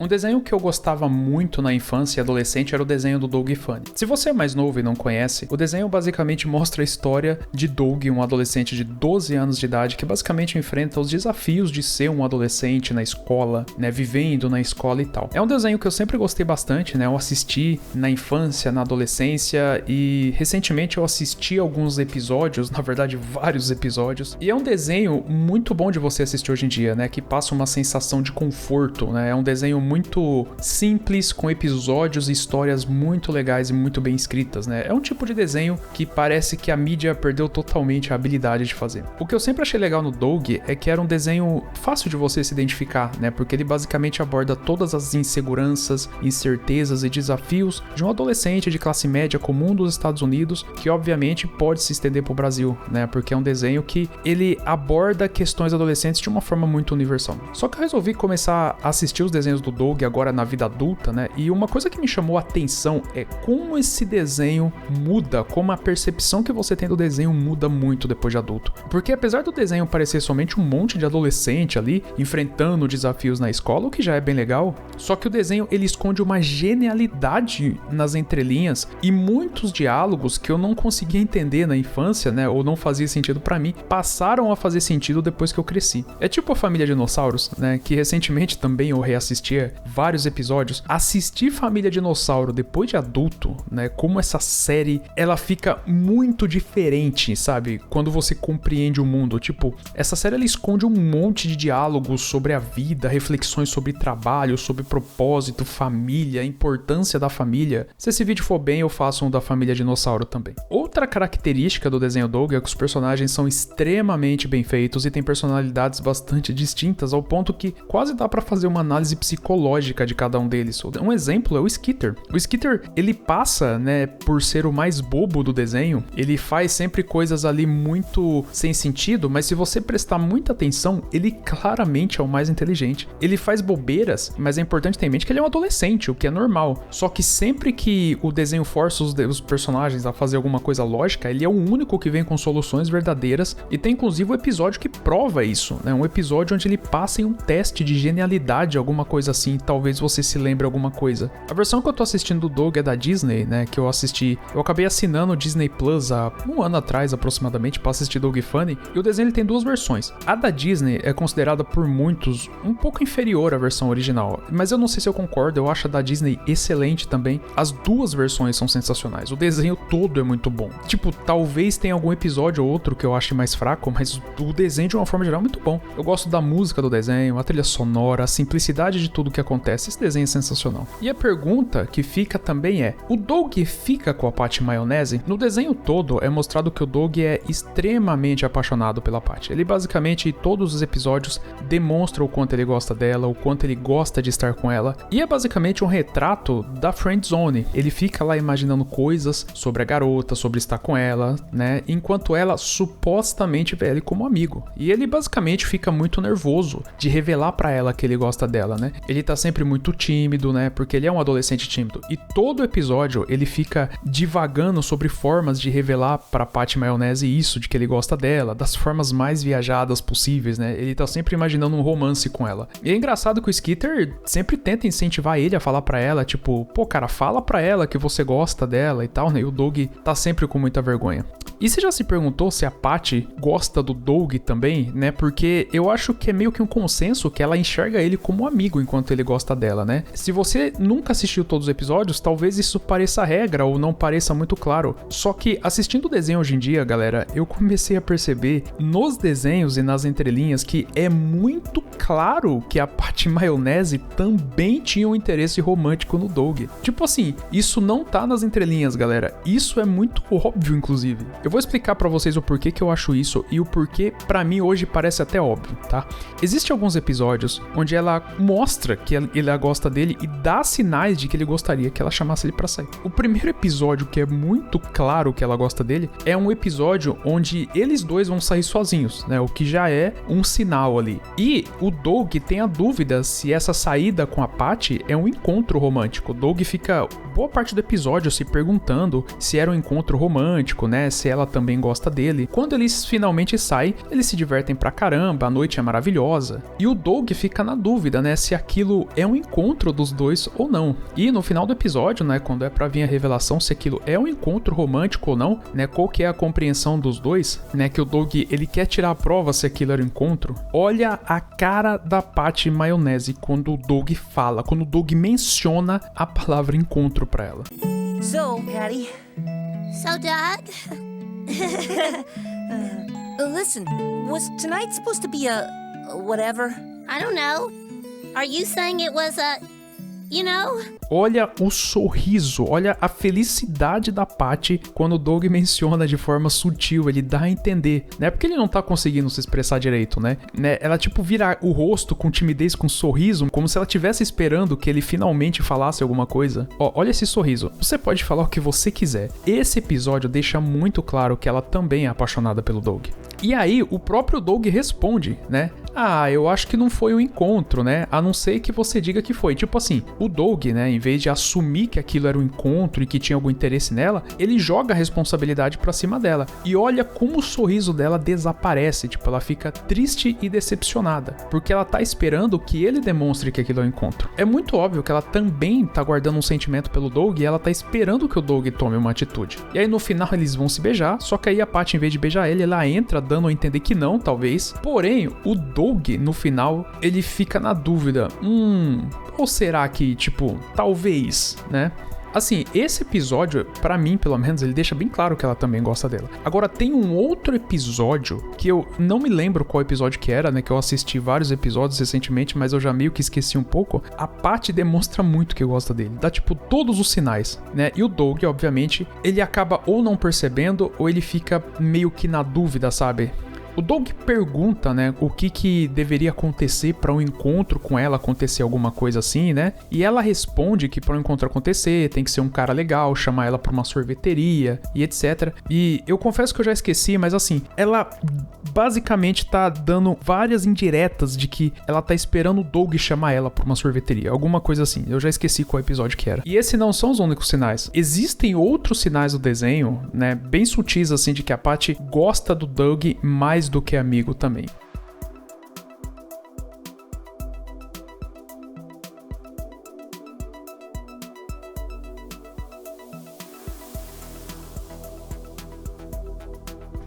Um desenho que eu gostava muito na infância e adolescente era o desenho do Doug Funny. Se você é mais novo e não conhece, o desenho basicamente mostra a história de Doug, um adolescente de 12 anos de idade que basicamente enfrenta os desafios de ser um adolescente na escola, né, vivendo na escola e tal. É um desenho que eu sempre gostei bastante, né, eu assisti na infância, na adolescência e recentemente eu assisti alguns episódios, na verdade vários episódios, e é um desenho muito bom de você assistir hoje em dia, né, que passa uma sensação de conforto, né, é um desenho muito simples, com episódios e histórias muito legais e muito bem escritas, né? É um tipo de desenho que parece que a mídia perdeu totalmente a habilidade de fazer. O que eu sempre achei legal no Doug é que era um desenho fácil de você se identificar, né? Porque ele basicamente aborda todas as inseguranças, incertezas e desafios de um adolescente de classe média comum dos Estados Unidos, que obviamente pode se estender pro Brasil, né? Porque é um desenho que ele aborda questões adolescentes de uma forma muito universal. Só que eu resolvi começar a assistir os desenhos do Doug agora na vida adulta, né? E uma coisa que me chamou a atenção é como esse desenho muda, como a percepção que você tem do desenho muda muito depois de adulto. Porque apesar do desenho parecer somente um monte de adolescente ali, enfrentando desafios na escola, o que já é bem legal, só que o desenho ele esconde uma genialidade nas entrelinhas e muitos diálogos que eu não conseguia entender na infância, né? Ou não fazia sentido pra mim, passaram a fazer sentido depois que eu cresci. É tipo a Família Dinossauros, né? Que recentemente também eu reassistia vários episódios. Assistir Família Dinossauro depois de adulto, né? Como essa série, ela fica muito diferente, sabe? Quando você compreende o mundo. Tipo, essa série ela esconde um monte de diálogos sobre a vida, reflexões sobre trabalho, sobre propósito, família, importância da família. Se esse vídeo for bem, eu faço um da Família Dinossauro também. Outra característica do desenho Doug é que os personagens são extremamente bem feitos e têm personalidades bastante distintas, ao ponto que quase dá pra fazer uma análise psicológica de cada um deles. Um exemplo é o Skitter. O Skitter, ele passa, né, por ser o mais bobo do desenho, ele faz sempre coisas ali muito sem sentido, mas se você prestar muita atenção, ele claramente é o mais inteligente. Ele faz bobeiras, mas é importante ter em mente que ele é um adolescente, o que é normal. Só que sempre que o desenho força os personagens a fazer alguma coisa lógica, ele é o único que vem com soluções verdadeiras e tem inclusive um episódio que prova isso, né? Um episódio onde ele passa em um teste de genialidade, alguma coisa assim, talvez você se lembre alguma coisa. A versão que eu tô assistindo do Doug é da Disney, né, que eu acabei assinando o Disney Plus há um ano atrás aproximadamente pra assistir Doug Funny, e o desenho ele tem duas versões. A da Disney é considerada por muitos um pouco inferior à versão original, mas eu não sei se eu concordo, eu acho a da Disney excelente também. As duas versões são sensacionais, o desenho todo é muito bom. Tipo, talvez tenha algum episódio ou outro que eu ache mais fraco, mas o desenho de uma forma geral é muito bom. Eu gosto da música do desenho, a trilha sonora, a simplicidade de tudo que acontece, esse desenho é sensacional. E a pergunta que fica também é, o Doug fica com a Patty Maionese? No desenho todo é mostrado que o Doug é extremamente apaixonado pela Patty. Ele basicamente, em todos os episódios, demonstra o quanto ele gosta dela, o quanto ele gosta de estar com ela, e é basicamente um retrato da friend zone. Ele fica lá imaginando coisas sobre a garota, sobre estar com ela, né, enquanto ela supostamente vê ele como amigo. E ele basicamente fica muito nervoso de revelar pra ela que ele gosta dela, né? Ele tá sempre muito tímido, né? Porque ele é um adolescente tímido. E todo episódio ele fica divagando sobre formas de revelar pra Patty Maionese isso, de que ele gosta dela, das formas mais viajadas possíveis, né? Ele tá sempre imaginando um romance com ela. E é engraçado que o Skitter sempre tenta incentivar ele a falar pra ela, tipo, pô, cara, fala pra ela que você gosta dela e tal, né? E o Doug tá sempre com muita vergonha. E você já se perguntou se a Patty gosta do Doug também, né? Porque eu acho que é meio que um consenso que ela enxerga ele como amigo enquanto ele gosta dela, né? Se você nunca assistiu todos os episódios, talvez isso pareça regra ou não pareça muito claro. Só que assistindo o desenho hoje em dia, galera, eu comecei a perceber nos desenhos e nas entrelinhas que é muito claro que a Patty Maionese também tinha um interesse romântico no Doug. Tipo assim, isso não tá nas entrelinhas, galera. Isso é muito óbvio, inclusive. Eu vou explicar pra vocês o porquê que eu acho isso e o porquê pra mim hoje parece até óbvio, tá? Existem alguns episódios onde ela mostra que ela gosta dele e dá sinais de que ele gostaria que ela chamasse ele pra sair. O primeiro episódio que é muito claro que ela gosta dele é um episódio onde eles dois vão sair sozinhos, né? O que já é um sinal ali. E o Doug tem a dúvida se essa saída com a Patty é um encontro romântico. O Doug fica boa parte do episódio se perguntando se era um encontro romântico, né? Se ela ela também gosta dele. Quando eles finalmente saem, eles se divertem pra caramba, a noite é maravilhosa. E o Doug fica na dúvida, né, se aquilo é um encontro dos dois ou não. E no final do episódio, né, quando é pra vir a revelação se aquilo é um encontro romântico ou não, né, qual que é a compreensão dos dois, né, que o Doug, ele quer tirar a prova se aquilo era um encontro. Olha a cara da Patty Maionese quando o Doug fala, quando o Doug menciona a palavra encontro pra ela. So, Patty. So, Doug? Listen, was tonight supposed to be a whatever? I don't know. Are you saying it was a, you know? Olha o sorriso, olha a felicidade da Patty quando o Doug menciona de forma sutil, ele dá a entender, né? Porque ele não tá conseguindo se expressar direito, né? Ela tipo vira o rosto com timidez, com sorriso, como se ela estivesse esperando que ele finalmente falasse alguma coisa. Ó, olha esse sorriso. Você pode falar o que você quiser. Esse episódio deixa muito claro que ela também é apaixonada pelo Doug. E aí, o próprio Doug responde, né? Ah, eu acho que não foi um encontro, né? A não ser que você diga que foi. Tipo assim, o Doug, né, em vez de assumir que aquilo era um encontro e que tinha algum interesse nela, ele joga a responsabilidade pra cima dela. E olha como o sorriso dela desaparece, tipo, ela fica triste e decepcionada, porque ela tá esperando que ele demonstre que aquilo é um encontro. É muito óbvio que ela também tá guardando um sentimento pelo Doug e ela tá esperando que o Doug tome uma atitude. E aí no final eles vão se beijar, só que aí a Patty, em vez de beijar ele, ela entra dando a entender que não, talvez. Porém, o Doug, no final, ele fica na dúvida. Ou será que, tipo, talvez, né? Assim, esse episódio, pra mim, pelo menos, ele deixa bem claro que ela também gosta dela. Agora, tem um outro episódio que eu não me lembro qual episódio que era, né? Que eu assisti vários episódios recentemente, mas eu já meio que esqueci um pouco. A Patty demonstra muito que gosta dele. Dá, tipo, todos os sinais, né? E o Doug, obviamente, ele acaba ou não percebendo, ou ele fica meio que na dúvida, sabe? O Doug pergunta, né, o que deveria acontecer para um encontro com ela acontecer alguma coisa assim, né? E ela responde que para um encontro acontecer tem que ser um cara legal, chamar ela para uma sorveteria e etc. E eu confesso que eu já esqueci, mas assim, ela basicamente tá dando várias indiretas de que ela tá esperando o Doug chamar ela para uma sorveteria, alguma coisa assim. Eu já esqueci qual episódio que era. E esses não são os únicos sinais. Existem outros sinais do desenho, né, bem sutis assim, de que a Patty gosta do Doug mais do que amigo também.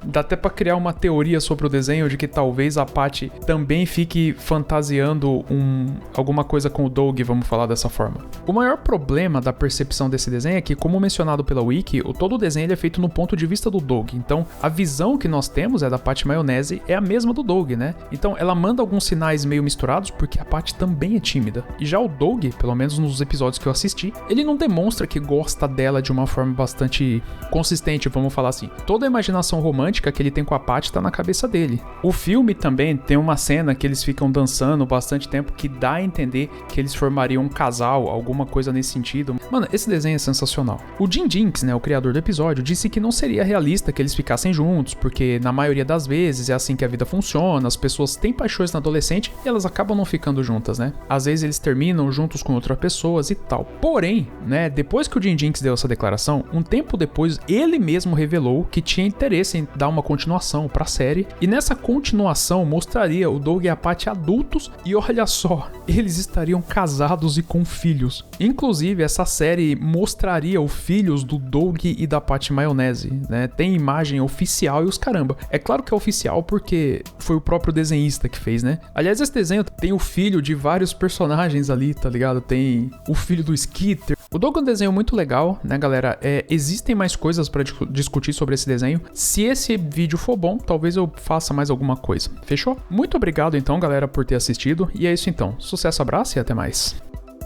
Dá até pra criar uma teoria sobre o desenho de que talvez a Patty também fique fantasiando alguma coisa com o Doug, vamos falar dessa forma. O maior problema da percepção desse desenho é que, como mencionado pela Wiki, todo o desenho ele é feito no ponto de vista do Doug. Então, a visão que nós temos é da Patty Maionese é a mesma do Doug, né? Então, ela manda alguns sinais meio misturados porque a Patty também é tímida. E já o Doug, pelo menos nos episódios que eu assisti, ele não demonstra que gosta dela de uma forma bastante consistente, vamos falar assim. Toda a imaginação romântica que ele tem com a Patty tá na cabeça dele. O filme também tem uma cena que eles ficam dançando bastante tempo que dá a entender que eles formariam um casal, alguma coisa nesse sentido. Mano, esse desenho é sensacional. O Jim Jinks, né, o criador do episódio, disse que não seria realista que eles ficassem juntos, porque na maioria das vezes é assim que a vida funciona, as pessoas têm paixões na adolescente e elas acabam não ficando juntas, né? Às vezes eles terminam juntos com outras pessoas e tal. Porém, né, depois que o Jim Jinks deu essa declaração, um tempo depois ele mesmo revelou que tinha interesse em dar uma continuação pra série, e nessa continuação mostraria o Doug e a Patty adultos e olha só, eles estariam casados e com filhos. Inclusive, essa série mostraria os filhos do Doug e da Patty Maionese, né? Tem imagem oficial e os caramba. É claro que é oficial porque foi o próprio desenhista que fez, né? Aliás, esse desenho tem o filho de vários personagens ali, tá ligado? Tem o filho do Skitter. O Doug é um desenho muito legal, né, galera? Existem mais coisas pra discutir sobre esse desenho. Se esse vídeo for bom, talvez eu faça mais alguma coisa. Fechou? Muito obrigado então, galera, por ter assistido. E é isso então. Sucesso, abraço e até mais.